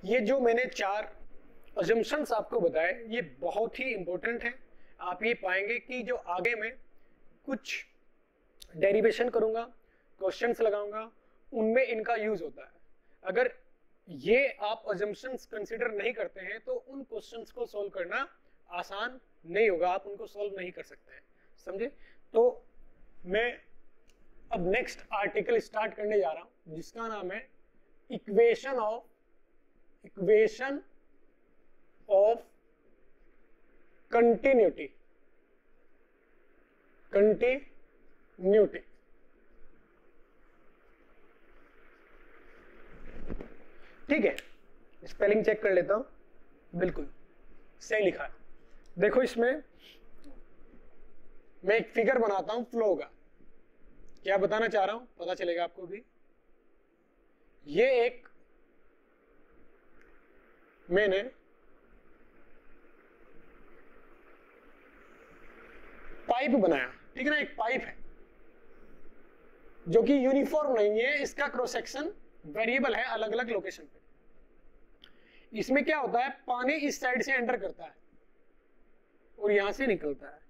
ये जो मैंने 4 अजम्पशंस आपको बताए ये बहुत ही इंपॉर्टेंट है। आप ये पाएंगे कि जो आगे मैं कुछ डेरिवेशन करूंगा, क्वेश्चंस लगाऊंगा, उनमें इनका यूज होता है। अगर ये आप अजम्पशंस कंसीडर नहीं करते हैं तो उन क्वेश्चंस को सॉल्व करना आसान नहीं होगा, आप उनको सॉल्व नहीं कर सकते हैं, समझे। तो मैं अब नेक्स्ट आर्टिकल स्टार्ट करने जा रहा हूं जिसका नाम है इक्वेशन ऑफ कंटिन्यूटी। ठीक है, स्पेलिंग चेक कर लेता हूं, बिल्कुल सही लिखा है। देखो इसमें मैं एक फिगर बनाता हूं फ्लो का। क्या बताना चाह रहा हूं पता चलेगा आपको भी। ये एक मैंने पाइप बनाया, ठीक है ना, एक पाइप है जो कि यूनिफॉर्म नहीं है, इसका क्रॉस सेक्शन वेरिएबल है अलग अलग लोकेशन पे। इसमें क्या होता है, पानी इस साइड से एंटर करता है और यहां से निकलता है।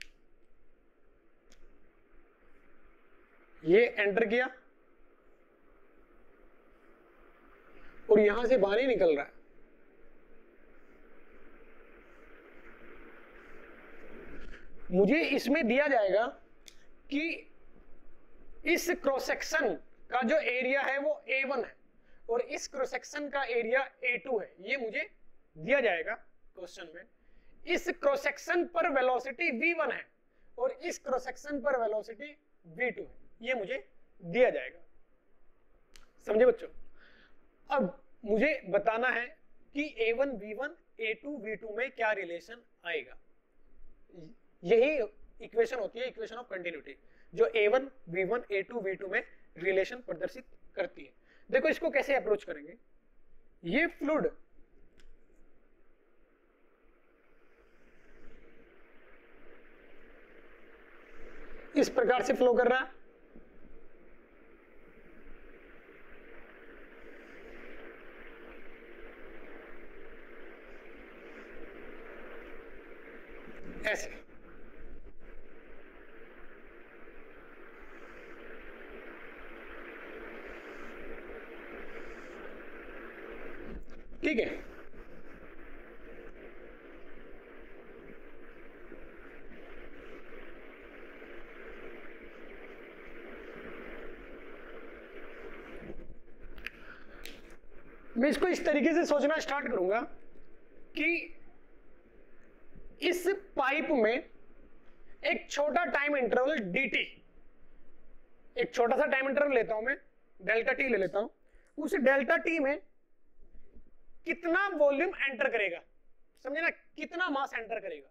ये एंटर किया और यहां से बाहर ही निकल रहा है। मुझे इसमें दिया जाएगा कि इस क्रॉस सेक्शन का जो एरिया है वो A1 है और इस क्रॉस सेक्शन का एरिया A2 है। ये मुझे दिया जाएगा क्वेश्चन में। इस क्रॉस सेक्शन पर वेलोसिटी V1 है और इस क्रॉस सेक्शन पर वेलोसिटी V2 है, ये मुझे दिया जाएगा, समझे बच्चों। अब मुझे बताना है कि A1 V1 A2 V2 में क्या रिलेशन आएगा। यही इक्वेशन होती है इक्वेशन ऑफ कंटिन्यूटी, जो A1 V1 A2 V2 में रिलेशन प्रदर्शित करती है। देखो इसको कैसे अप्रोच करेंगे। ये फ्लूइड इस प्रकार से फ्लो कर रहा है, ऐसे, ठीक है। मैं इसको इस तरीके से सोचना स्टार्ट करूंगा कि इस पाइप में एक छोटा टाइम इंटरवल dt, एक छोटा सा टाइम इंटरवल लेता हूं मैं, डेल्टा टी ले लेता हूं। उस डेल्टा टी में कितना वॉल्यूम एंटर करेगा, समझे ना, कितना मास एंटर करेगा।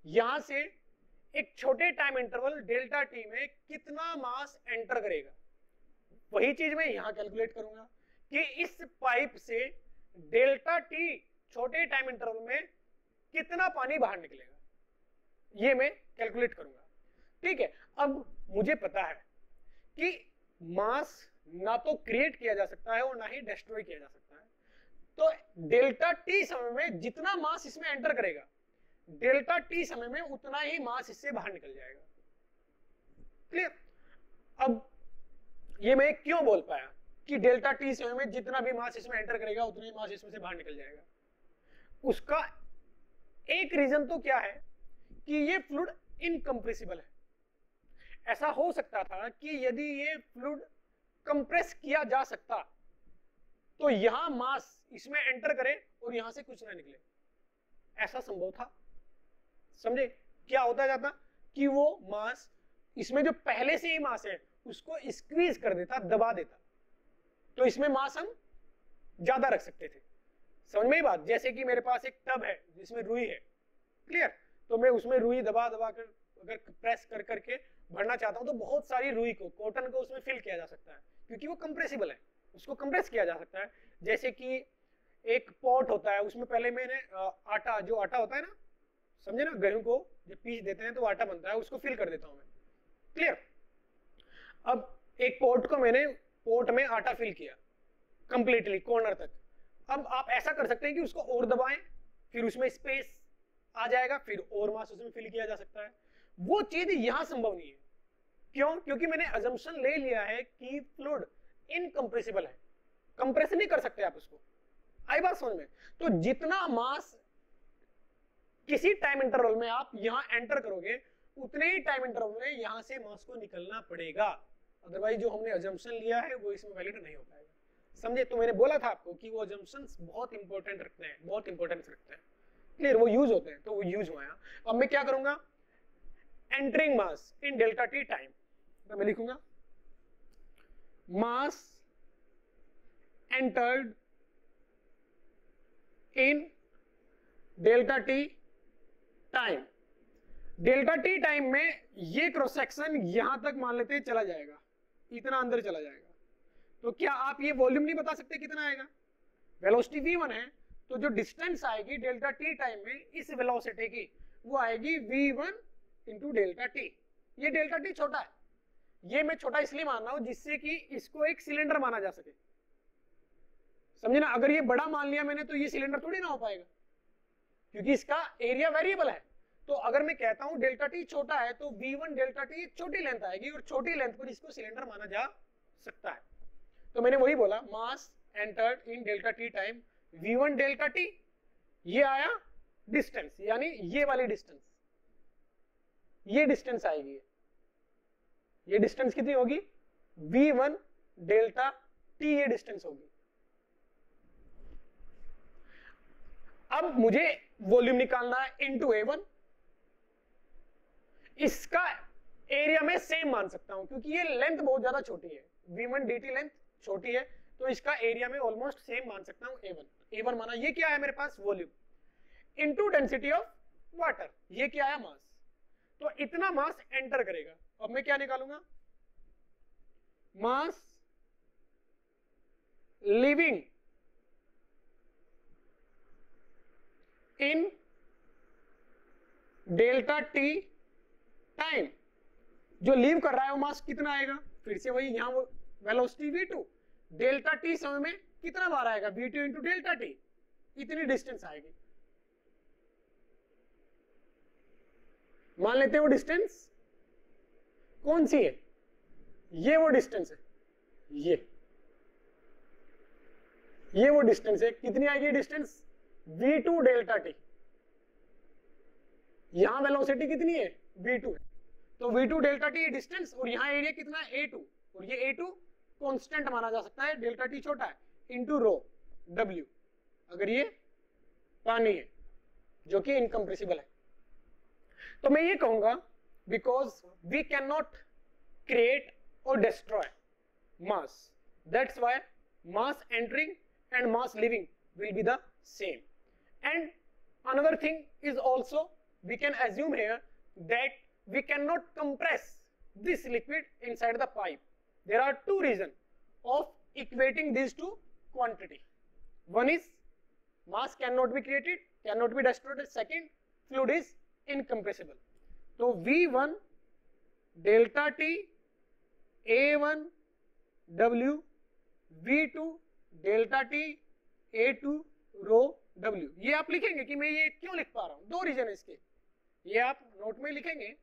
यहां से एक छोटे टाइम इंटरवल डेल्टा टी में कितना मास एंटर करेगा, वही चीज मैं यहां कैलकुलेट करूंगा कि इस पाइप से डेल्टा टी छोटे टाइम इंटरवल में कितना पानी बाहर निकलेगा, ये मैं कैलकुलेट करूंगा। ठीक है, अब मुझे पता है कि मास ना तो क्रिएट किया जा सकता है और ना ही डिस्ट्रॉय किया जा सकता है। तो डेल्टा टी समय में जितना मास इसमें एंटर करेगा, डेल्टा टी समय में उतना ही मास इससे बाहर निकल जाएगा। क्लियर। अब ये मैं क्यों बोल पाया कि डेल्टा टी समय में जितना भी मास इसमें एंटर करेगा उतना ही मास इसमें से बाहर निकल जाएगा। उसका एक रीजन तो क्या है कि ये फ्लूइड इनकम्प्रेसिबल है। ऐसा हो सकता था कि यदि ये फ्लूइड कंप्रेस किया जा सकता तो यहां मास इसमें एंटर करे और यहां से कुछ ना निकले, ऐसा संभव था। समझे क्या होता जाता कि वो मास इसमें जो पहले से ही मास है उसको स्क्वीज कर देता, दबा देता, तो इसमें मास हम ज्यादा रख सकते थे। समझ में ही बात। जैसे कि मेरे पास एक टब है जिसमें रुई है, क्लियर, तो मैं उसमें रुई दबा दबा कर अगर प्रेस कर करके भरना चाहता हूं तो बहुत सारी रुई को, कॉटन को उसमें फिल किया जा सकता है क्योंकि वो कंप्रेसिबल है, उसको कंप्रेस किया जा सकता है। जैसे कि एक पॉट होता है, उसमें पहले मैंने आटा, जो आटा होता है ना, समझे ना, गेहूं को जब पीस देते हैं तो आटा बनता है, उसको फिल कर देता हूं मैं। क्लियर। अब एक पॉट को मैंने, पॉट में आटा फिल किया कंप्लीटली कॉर्नर तक, अब आप ऐसा कर सकते हैं कि उसको और दबाएं, फिर उसमें स्पेस आ जाएगा, फिर और मास उसमें फिल किया जा सकता है। वो चीज यहां संभव नहीं है। क्यों? क्योंकि मैंने अजम्पशन ले लिया है कि फ्लूइड इनकंप्रेसिबल है, कंप्रेस नहीं कर सकते आप उसको। आई बात समझ में? तो जितना मास किसी टाइम इंटरवल में आप यहां एंटर करोगे, उतने ही टाइम इंटरवल में यहां से मास को निकलना पड़ेगा, अदरवाइज जो हमने अजम्पशन लिया है वो इसमें वैलिड नहीं हो पाएगा। समझे? तो मैंने बोला था आपको कि वो अजम्पशंस बहुत इंपॉर्टेंट रखते हैं, बहुत इंपॉर्टेंस रखते हैं। क्लियर? वो यूज होते हैं, तो वो यूज हुआ है। अब मैं क्या करूंगा, entering mass in delta T time, तो मैं लिखूंगा mass entered in delta T time. Delta T time में ये क्रॉस सेक्शन यहां तक मान लेते हैं चला जाएगा, इतना अंदर चला जाएगा। तो क्या आप ये वॉल्यूम नहीं बता सकते कितना आएगा? वेलोसिटी v1 है, तो जो डिस्टेंस आएगी डेल्टा टी टाइम में इस वेलोसिटी की, वो आएगी v1 इंटू डेल्टा टी। ये डेल्टा टी छोटा है, ये मैं छोटा इसलिए मान रहा हूं जिससे कि इसको एक सिलेंडर माना जा सके। समझे ना? अगर ये बड़ा मान लिया मैंने तो ये सिलेंडर थोड़ी ना हो पाएगा, क्योंकि इसका एरिया वेरिएबल है। तो अगर मैं कहता हूं डेल्टा टी छोटा है, तो v1 डेल्टा टी एक छोटी लेंथ आएगी, और छोटी लेंथ पर इसको सिलेंडर माना जा सकता है। तो मैंने वही बोला, mass entered in delta T time v1 delta T, ये आया डिस्टेंस, यानी ये वाली डिस्टेंस, ये डिस्टेंस आएगी। ये डिस्टेंस कितनी होगी? v1 डेल्टा टी, ये डिस्टेंस होगी। अब मुझे वॉल्यूम निकालना है इनटू a1। इसका एरिया में सेम मान सकता हूं, क्योंकि ये लेंथ बहुत ज्यादा छोटी है, v1 dt लेंथ छोटी है, तो इसका एरिया में ऑलमोस्ट सेम मान सकता हूं a1। a1 माना, ये क्या है मेरे पास? Volume into density of water, ये क्या है? मास। तो इतना मास एंटर करेगा। अब मैं क्या निकालूंगा? Mass leaving in delta T time. जो लीव कर रहा है वो मास कितना आएगा? फिर से वही, यहां वो वेलोसिटी v2, डेल्टा टी समय में कितना बार आएगा? v2 इंटू डेल्टा टी, इतनी डिस्टेंस आएगी। मान लेते हैं वो डिस्टेंस कौन सी है? ये वो डिस्टेंस है, ये वो डिस्टेंस है। कितनी आएगी डिस्टेंस? v2 delta T. यहां वेलोसिटी कितनी है? v2 है, तो v2 डेल्टा टी डिस्टेंस, और यहां एरिया कितना है? a2, और ये a2 कांस्टेंट माना जा सकता है, डेल्टा टी छोटा है, इनटू रो w, अगर ये पानी है जो कि इनकंप्रेसिबल है। तो मैं ये कहूंगा, because we can not create और destroy mass, that's why mass entering and mass leaving will be the same. And another thing is also, we can assume here that we cannot compress this liquid inside the pipe. There are two reasons of equating these two quantity. One is mass cannot be created, cannot be destroyed. Second, fluid is incompressible. So V1 delta T A1 W, V2 delta T A2 row W। ये आप लिखेंगे कि मैं ये क्यों लिख पा रहा हूं, दो रीजन है इसके, ये आप नोट में लिखेंगे।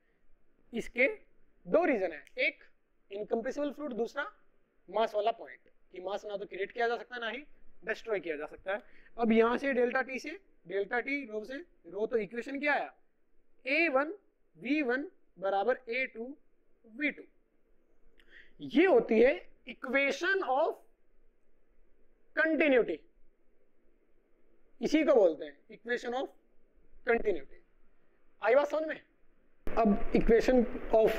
इसके दो रीजन है, एक इनकम्प्रेसिबल फ्लूइड, दूसरा मास वाला पॉइंट, कि मास ना तो क्रिएट किया जा सकता है ना ही डिस्ट्रॉय किया जा सकता है। अब यहां से डेल्टा टी से डेल्टा टी रो से रो, तो इक्वेशन क्या आया? A1 V1 बराबर A2 V2। ये होती है इक्वेशन ऑफ कंटिन्यूटी, इसी को बोलते हैं इक्वेशन ऑफ कंटिन्यूटी। आई बात समझ में? अब इक्वेशन ऑफ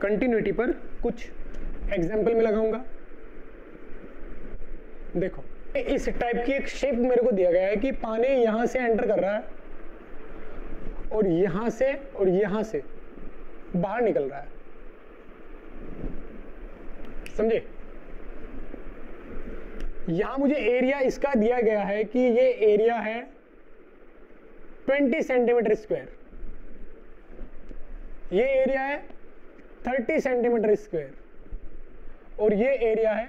कंटिन्यूटी पर कुछ एग्जांपल में लगाऊंगा। देखो, इस टाइप की एक शेप मेरे को दिया गया है कि पानी यहां से एंटर कर रहा है और यहां से बाहर निकल रहा है, समझे? यहां मुझे एरिया इसका दिया गया है कि ये एरिया है 20 सेंटीमीटर स्क्वायर, ये एरिया है 30 सेंटीमीटर स्क्वायर, और ये एरिया है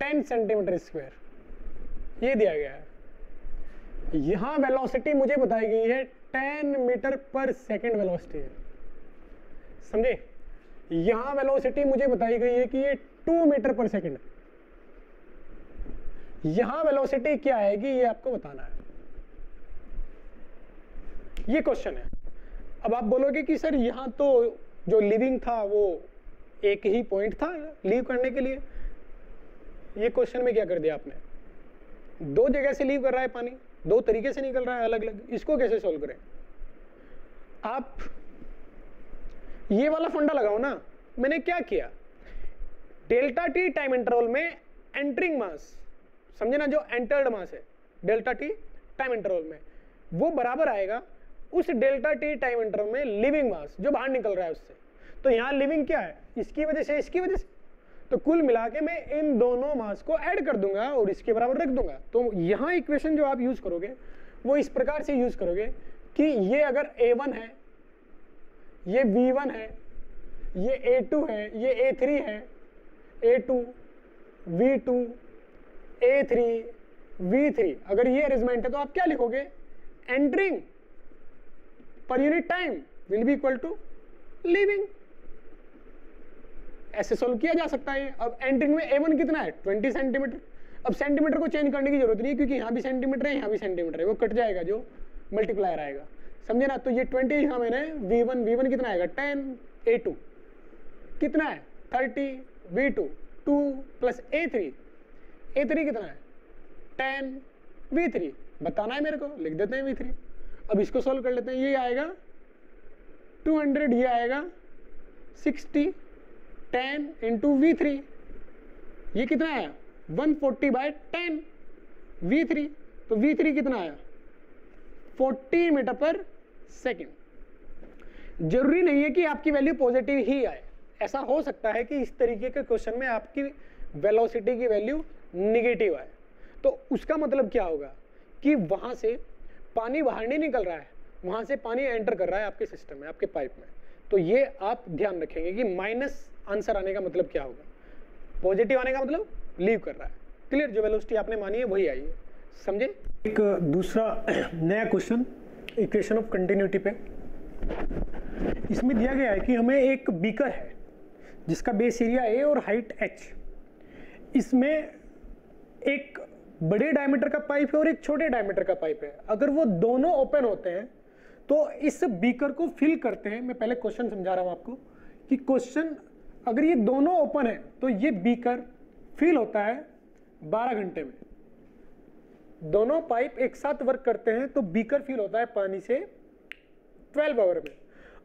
10 सेंटीमीटर स्क्वायर। ये दिया गया है, यहां वेलोसिटी मुझे बताई गई है 10 मीटर पर सेकेंड वेलोसिटी है, समझे। यहां वेलोसिटी मुझे बताई गई है कि ये 2 मीटर पर सेकेंड है। यहां वेलोसिटी क्या आएगी ये आपको बताना है, ये क्वेश्चन है। अब आप बोलोगे कि सर यहां तो जो लिविंग था वो एक ही पॉइंट था लीव करने के लिए, ये क्वेश्चन में क्या कर दिया आपने, दो जगह से लीव कर रहा है पानी, दो तरीके से निकल रहा है अलग अलग, इसको कैसे सोल्व करें। आप ये वाला फंडा लगाओ ना, मैंने क्या किया, डेल्टा टी टाइम इंटरवल में एंटरिंग मास, समझे ना, जो एंटर्ड मास है डेल्टा टी टाइम इंटरवल में, वो बराबर आएगा उस डेल्टा टी टाइम इंटरवल में लिविंग मास जो बाहर निकल रहा है उससे। तो यहां लिविंग क्या है, इसकी वजह से इसकी वजह से, तो कुल मिला के मैं इन दोनों मास को ऐड कर दूंगा और इसके बराबर रख दूंगा। तो यहां इक्वेशन जो आप यूज करोगे वो इस प्रकार से यूज करोगे कि ये अगर A1 है, ये V1 है, ये A2 है, ये A3 है, A2 V2 A3 V3, अगर ये अरेंजमेंट है तो आप क्या लिखोगे, entering per unit time will be equal to leaving. ऐसे सोल्व किया जा सकता है। अब एंटरिंग में A1 कितना है 20 सेंटीमीटर, अब सेंटीमीटर को चेंज करने की जरूरत नहीं क्योंकि यहां भी सेंटीमीटर है यहां भी सेंटीमीटर है, वो कट जाएगा जो मल्टीप्लायर आएगा, समझे ना। तो ये 20 यहां मैंने V1 कितना आएगा 10, A2 कितना है 30, V2 2 प्लस A3 कितना है 10, V3 बताना है मेरे को, लिख देते हैं V3। अब इसको सोल्व कर लेते हैं, ये आएगा 200, ये आएगा 60, 10 इंटू V3, ये कितना आया 140/10 V3, तो V3 कितना आया 40 मीटर पर सेकेंड। जरूरी नहीं है कि आपकी वैल्यू पॉजिटिव ही आए, ऐसा हो सकता है कि इस तरीके के क्वेश्चन में आपकी वेलोसिटी की वैल्यू निगेटिव आए, तो उसका मतलब क्या होगा कि वहां से पानी बाहर नहीं निकल रहा है, वहां से पानी एंटर कर रहा है आपके सिस्टम में, आपके पाइप में। तो ये आप ध्यान रखेंगे कि माइनस आंसर आने का मतलब क्या होगा, पॉजिटिव आने का मतलब लीव कर रहा है। क्लियर, जो वेलोसिटी आपने मानी है वही आई है, समझे। एक दूसरा नया क्वेश्चन इक्वेशन ऑफ कंटिन्यूटी पे, इसमें दिया गया है कि हमें एक बीकर है जिसका बेस एरिया A और हाइट H, इसमें एक बड़े डायमीटर का पाइप है और एक छोटे डायमीटर का पाइप है। अगर वो दोनों ओपन होते हैं तो इस बीकर को फिल करते हैं। मैं पहले क्वेश्चन समझा रहा हूं आपको कि क्वेश्चन, अगर ये दोनों ओपन है तो ये बीकर फिल होता है 12 घंटे में। दोनों पाइप एक साथ वर्क करते हैं तो बीकर फिल होता है पानी से 12 आवर में।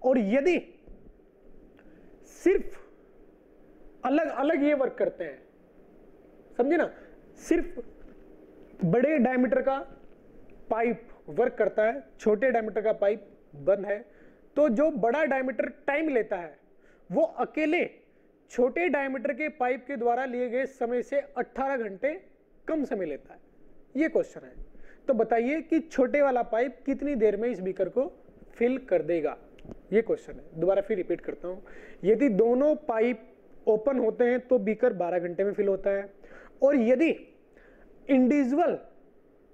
और यदि सिर्फ अलग अलग ये वर्क करते हैं, समझे ना, सिर्फ बड़े डायमीटर का पाइप वर्क करता है, छोटे डायमीटर का पाइप बंद है, तो जो बड़ा डायमीटर टाइम लेता है वो अकेले छोटे डायमीटर के पाइप के द्वारा लिए गए समय से 18 घंटे कम समय लेता है। ये क्वेश्चन है। तो बताइए कि छोटे वाला पाइप कितनी देर में इस बीकर को फिल कर देगा, ये क्वेश्चन है। दोबारा फिर रिपीट करता हूं, यदि दोनों पाइप ओपन होते हैं तो बीकर 12 घंटे में फिल होता है, और यदि इंडिविजुअल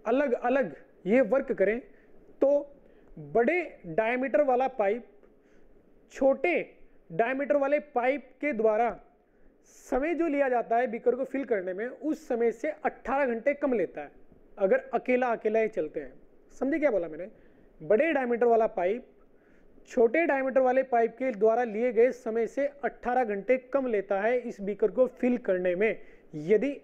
अलग अलग ये वर्क करें तो बड़े डायमीटर वाला पाइप छोटे डायमीटर वाले पाइप के द्वारा समय जो लिया जाता है बीकर को फिल करने में, उस समय से 18 घंटे कम लेता है अगर अकेला ही चलते हैं। समझे क्या बोला मैंने? बड़े डायमीटर वाला पाइप छोटे डायमीटर वाले पाइप के द्वारा लिए गए समय से 18 घंटे कम लेता है इस बीकर को फिल करने में, यदि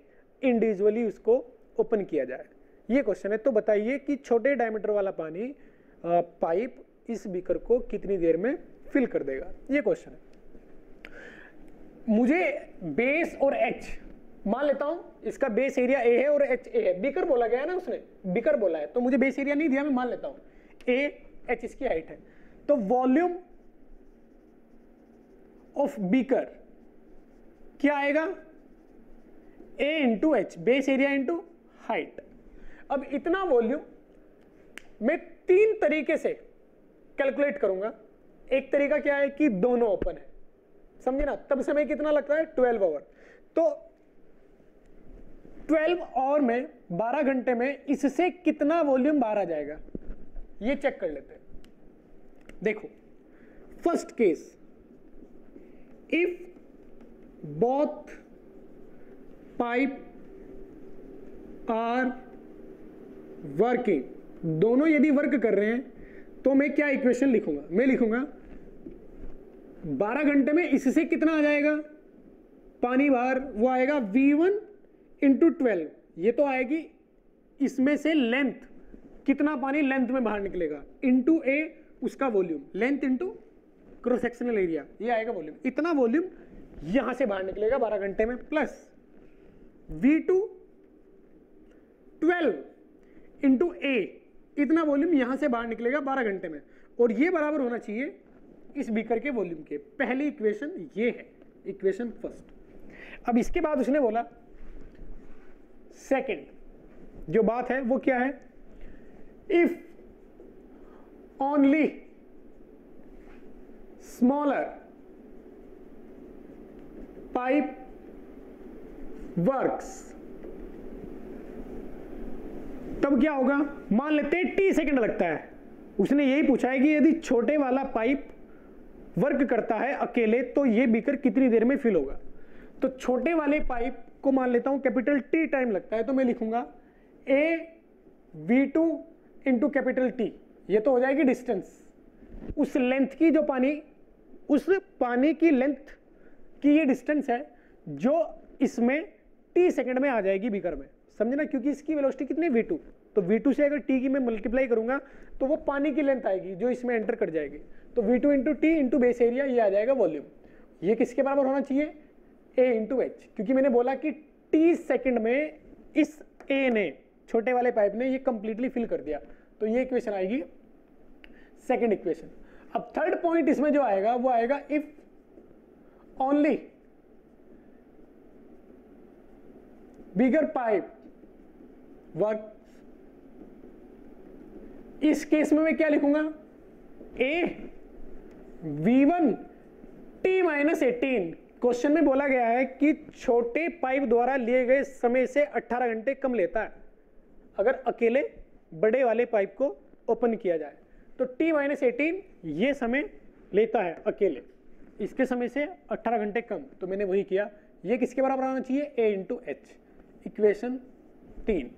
इंडिविजुअली उसको ओपन किया जाए। ये क्वेश्चन है। तो बताइए कि छोटे डायमीटर वाला पानी पाइप इस बीकर को कितनी देर में फिल कर देगा, ये क्वेश्चन है। मुझे बेस और एच मान लेता हूं, इसका बेस एरिया ए है और एच ए है। बीकर बोला गया है ना, उसने बीकर बोला है, तो मुझे बेस एरिया नहीं दिया, मैं मान लेता हूं ए एच इसकी हाइट है। तो वॉल्यूम ऑफ बीकर क्या आएगा, A into H, base area into height. अब इतना वॉल्यूम मैं 3 तरीके से कैलकुलेट करूंगा। एक तरीका क्या है कि दोनों ओपन है, समझे ना, तब समय कितना लगता है 12 आवर। तो 12 और में 12 घंटे में इससे कितना वॉल्यूम बाहर आ जाएगा, ये चेक कर लेते हैं। देखो first case, if both pipe are working, दोनों यदि वर्क कर रहे हैं तो मैं क्या इक्वेशन लिखूंगा, मैं लिखूंगा 12 घंटे में इससे कितना आ जाएगा पानी बाहर, वो आएगा V1 इंटू 12, ये तो आएगी इसमें से लेंथ, कितना पानी लेंथ में बाहर निकलेगा, इंटू A उसका volume, length into cross sectional area, ये आएगा वॉल्यूम, इतना वॉल्यूम यहां से बाहर निकलेगा 12 घंटे में, प्लस V2 12 इंटू A, इतना वॉल्यूम यहां से बाहर निकलेगा 12 घंटे में, और ये बराबर होना चाहिए इस बीकर के वॉल्यूम के। पहली इक्वेशन ये है, इक्वेशन फर्स्ट। अब इसके बाद उसने बोला सेकंड जो बात है वो क्या है, if only smaller pipe works, तब क्या होगा, मान लेते हैं t सेकंड लगता है, उसने यही पूछा है कि यदि छोटे वाला पाइप वर्क करता है अकेले तो ये बीकर कितनी देर में फिल होगा। तो छोटे वाले पाइप को मान लेता हूं कैपिटल T टाइम लगता है, तो मैं लिखूंगा A V2 into capital T, ये तो हो जाएगी डिस्टेंस, उस लेंथ की जो पानी, उस पानी की लेंथ की ये डिस्टेंस है जो इसमें T सेकंड में आ जाएगी बीकर में, समझे ना, क्योंकि इसकी वेलोसिटी कितनी V2, तो V2 से अगर T की मैं मल्टीप्लाई करूंगा तो वो पानी की लेंथ आएगी जो इसमें एंटर कर जाएगी, तो V2 into T into base area, ये आ जाएगा वॉल्यूम। ये किसके बराबर होना चाहिए, A इंटू H, क्योंकि मैंने बोला कि T सेकंड में इस A ने, छोटे वाले पाइप ने, ये कंप्लीटली फिल कर दिया, तो ये इक्वेशन आएगी सेकंड इक्वेशन। अब थर्ड पॉइंट इसमें जो आएगा वो आएगा if only bigger pipe work, इस केस में मैं क्या लिखूंगा, A V1 T minus 18, question में बोला गया है कि छोटे पाइप द्वारा लिए गए समय से 18 घंटे कम लेता है अगर अकेले बड़े वाले पाइप को ओपन किया जाए, तो T माइनस 18 ये समय लेता है अकेले, इसके समय से 18 घंटे कम, तो मैंने वही किया। ये किसके बराबर आना चाहिए, A इंटू H, इक्वेशन 3।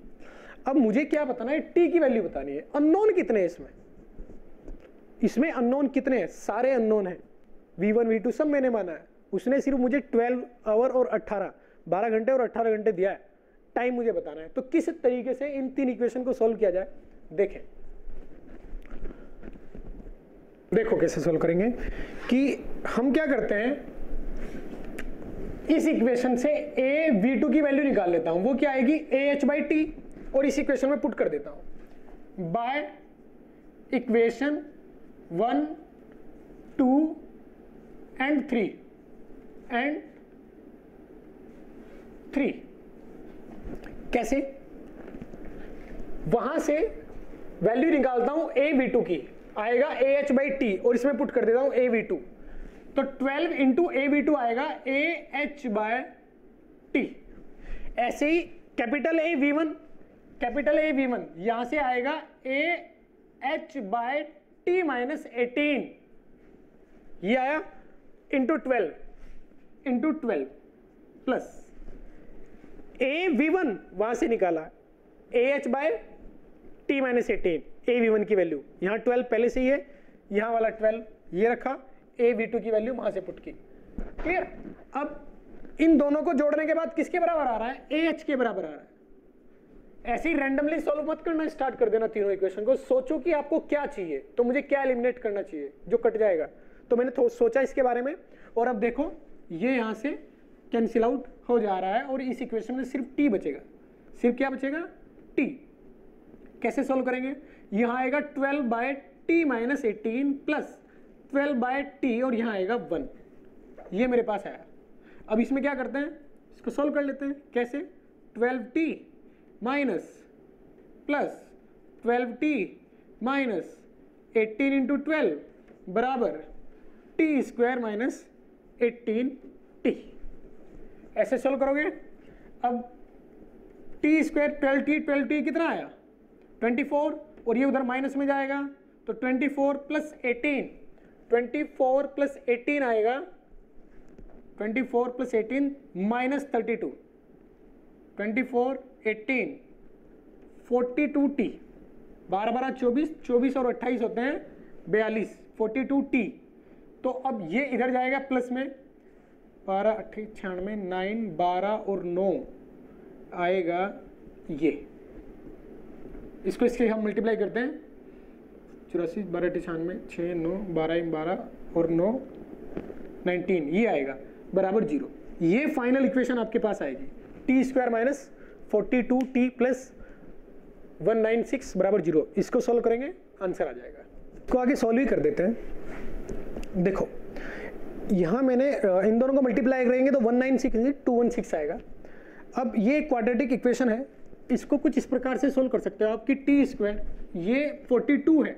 अब मुझे क्या बताना है, T की वैल्यू बतानी है। अननोन कितने हैं इसमें, इसमें अननोन कितने हैं, सारे अननोन हैं, V1 V2 सब मैंने माना है, उसने सिर्फ मुझे 12 आवर और 18, 12 घंटे और 18 घंटे दिया है, टाइम मुझे बताना है। तो किस तरीके से इन तीन इक्वेशन को सोल्व किया जाए, देखें, देखो कैसे सोल्व करेंगे कि हम क्या करते हैं, इस इक्वेशन से A V2 की वैल्यू निकाल लेता हूं, वो क्या आएगी AH बाई T, और इस इक्वेशन में पुट कर देता हूं बाय इक्वेशन 1 2 एंड 3 एंड 3। कैसे, वहां से वैल्यू निकालता हूं A V2 की, आएगा AH बाई T, और इसमें पुट कर देता हूं A V2, तो 12 इंटू A V2 आएगा AH बाय T। ऐसे ही capital A V1, capital A V1 यहां से आएगा AH बाय T माइनस 18, ये आया इंटू 12 प्लस A V1 वहां से निकाला AH by T minus 18, A V1 की वैल्यू यहां 12 पहले से ही है, यहां वाला 12 ये रखा, A V2 की वैल्यू वहां से पुट की, क्लियर। अब इन दोनों को जोड़ने के बाद किसके बराबर आ रहा है, AH के बराबर आ रहा है। ऐसे ही रैंडमली सॉल्व मत करना, स्टार्ट कर देना तीनों इक्वेशन को, सोचो कि आपको क्या चाहिए, तो मुझे क्या एलिमिनेट करना चाहिए जो कट जाएगा, तो मैंने सोचा इसके बारे में, और अब देखो ये यहां से कैंसिल आउट हो जा रहा है, और इस इक्वेशन में सिर्फ T बचेगा, सिर्फ क्या बचेगा, T। कैसे सॉल्व करेंगे, यहां आएगा 12 by T minus 18 plus 12 by T, और यहां आएगा 1, ये मेरे पास आया। अब इसमें क्या करते हैं, इसको सॉल्व कर लेते हैं, कैसे, 12T minus plus 12T minus 18 into 12 बराबर T स्क्वायर माइनस 18T, ऐसे सॉल्व करोगे। अब टी स्क्वायर 12t कितना आया 24, और ये उधर माइनस में जाएगा तो 24 प्लस 18 आएगा, 24 प्लस 18 माइनस 32, 24 18 42t, 12 24, 24 और 28 होते हैं 42, 42t। तो अब ये इधर जाएगा प्लस में, 12 28 96, 9 12 और 9 आएगा ये, इसको इसके हम मल्टीप्लाई करते हैं, 84 12 98 6 9 12 12 और 9 19, ये आएगा बराबर 0। ये फाइनल इक्वेशन आपके पास आएगी, T square minus 42t plus 196 बराबर 0। इसको सॉल्व करेंगे आंसर आ जाएगा। इसको आगे सॉल्व ही कर देते हैं। देखो यहाँ मैंने इन दोनों को मल्टीप्लाई करेंगे तो 196 216 आएगा। अब ये क्वाड्रेटिक इक्वेशन है, इसको कुछ इस प्रकार से सोल्व कर सकते हो आप कि टी स्क्वायर ये 42 है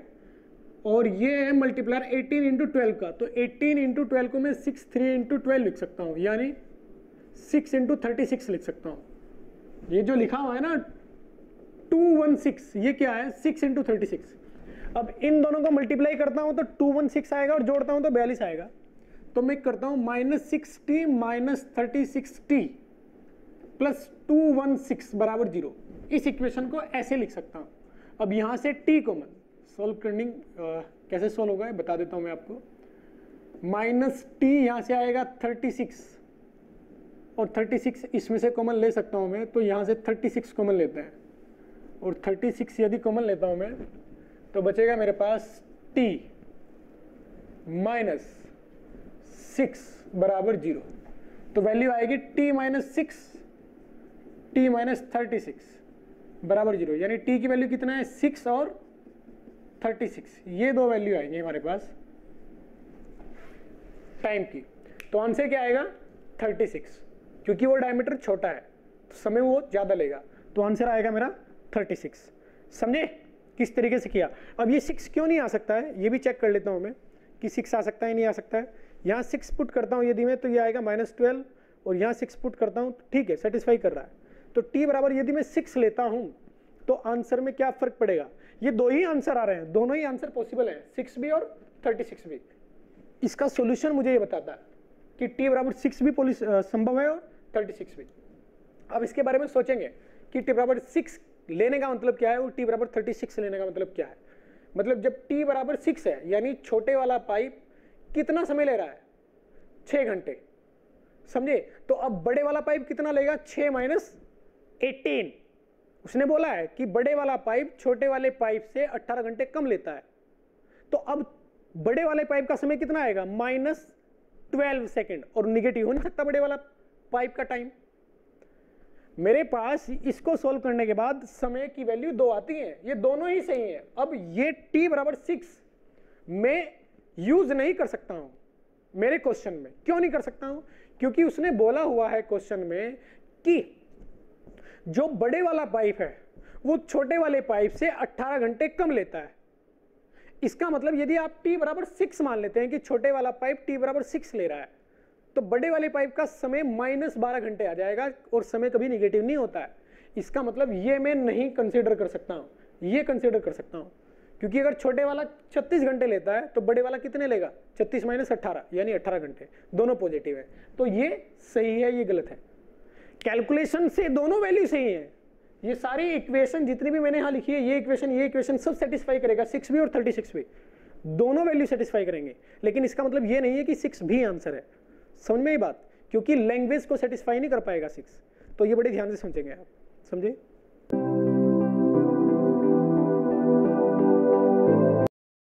और ये है मल्टीप्लायर 18 इंटू 12 का, तो 18 इंटू 12 को मैं 63 इंटू 12 लिख सकता हूँ, यानी 6 इंटू 36 लिख सकता हूँ। ये जो लिखा हुआ है ना 216, ये क्या है 6 इंटू 36। अब इन दोनों को मल्टीप्लाई करता हूँ तो 216 आएगा और जोड़ता हूँ तो 42 आएगा। तो मैं करता हूँ -60 माइनस 36t प्लस 216 बराबर 0। इस इक्वेशन को ऐसे लिख सकता हूँ। अब यहाँ से t कॉमन सोल्व करनी कैसे सोल्व होगा बता देता हूँ मैं आपको। माइनस t यहाँ से आएगा 36 और 36 इसमें से कॉमन ले सकता हूँ मैं, तो यहाँ से 36 कॉमन लेते हैं और 36 यदि कॉमन लेता हूँ मैं तो बचेगा मेरे पास t माइनस 6 बराबर 0। तो वैल्यू आएगी t माइनस 6 t माइनस 36 बराबर 0, यानी t की वैल्यू कितना है 6 और 36, ये दो वैल्यू आएंगे हमारे पास टाइम की। तो आंसर क्या आएगा 36, क्योंकि वो डायमीटर छोटा है तो समय वो ज्यादा लेगा, तो आंसर आएगा मेरा 36। समझे किस तरीके से किया। अब ये 6 क्यों नहीं आ सकता है, ये भी चेक कर लेता हूं मैं कि 6 आ सकता है नहीं आ सकता है। यहाँ 6 पुट करता हूँ यदि मैं, तो ये आएगा -12 और यहाँ 6 पुट करता हूँ, ठीक है सेटिस्फाई कर रहा है। तो t बराबर यदि मैं 6 लेता हूँ तो आंसर में क्या फर्क पड़ेगा, ये दो ही आंसर आ रहे हैं, दोनों ही आंसर पॉसिबल है, 6 भी और 36 भी। इसका सॉल्यूशन मुझे ये बताता है कि t बराबर 6 भी संभव है और 36 भी। अब इसके बारे में सोचेंगे कि t बराबर 6 लेने का मतलब क्या है और t बराबर 36 लेने का मतलब क्या है। मतलब जब t बराबर 6 है यानी छोटे वाला पाइप कितना समय ले रहा है 6 घंटे, समझे। तो अब बड़े वाला पाइप कितना लेगा 6 माइनस 18, उसने बोला है कि बड़े वाला पाइप छोटे वाले पाइप से 18 घंटे कम लेता है। तो अब बड़े वाले पाइप का समय कितना आएगा -12 सेकेंड, और निगेटिव हो नहीं सकता बड़े वाला पाइप का टाइम। मेरे पास इसको सोल्व करने के बाद समय की वैल्यू 2 आती है, ये दोनों ही सही है। अब ये t बराबर 6 मैं यूज नहीं कर सकता हूं मेरे क्वेश्चन में। क्यों नहीं कर सकता हूं, क्योंकि उसने बोला हुआ है क्वेश्चन में कि जो बड़े वाला पाइप है वो छोटे वाले पाइप से 18 घंटे कम लेता है। इसका मतलब यदि आप t बराबर 6 मान लेते हैं कि छोटे वाला पाइप t बराबर 6 ले रहा है, तो बड़े वाले पाइप का समय -12 घंटे आ जाएगा और समय कभी निगेटिव नहीं होता है। इसका मतलब ये मैं नहीं कंसीडर कर सकता हूं, ये कंसीडर कर सकता हूं, क्योंकि अगर छोटे वाला 36 घंटे लेता है तो बड़े वाला कितने लेगा 36 माइनस 18 यानी 18 घंटे, दोनों पॉजिटिव है। तो ये सही है, ये गलत है। कैलकुलेशन से दोनों वैल्यू सही है। ये सारी इक्वेशन जितनी भी मैंने यहां लिखी है, ये इक्वेशन सब सेटिस्फाई करेगा, 6 भी और 36 भी, दोनों वैल्यू सेटिस्फाई करेंगे। लेकिन इसका मतलब ये नहीं है कि 6 भी आंसर है, समझ में ये बात, क्योंकि लैंग्वेज को सेटिस्फाई नहीं कर पाएगा 6। तो ये बड़े ध्यान से समझेंगे आप, समझे।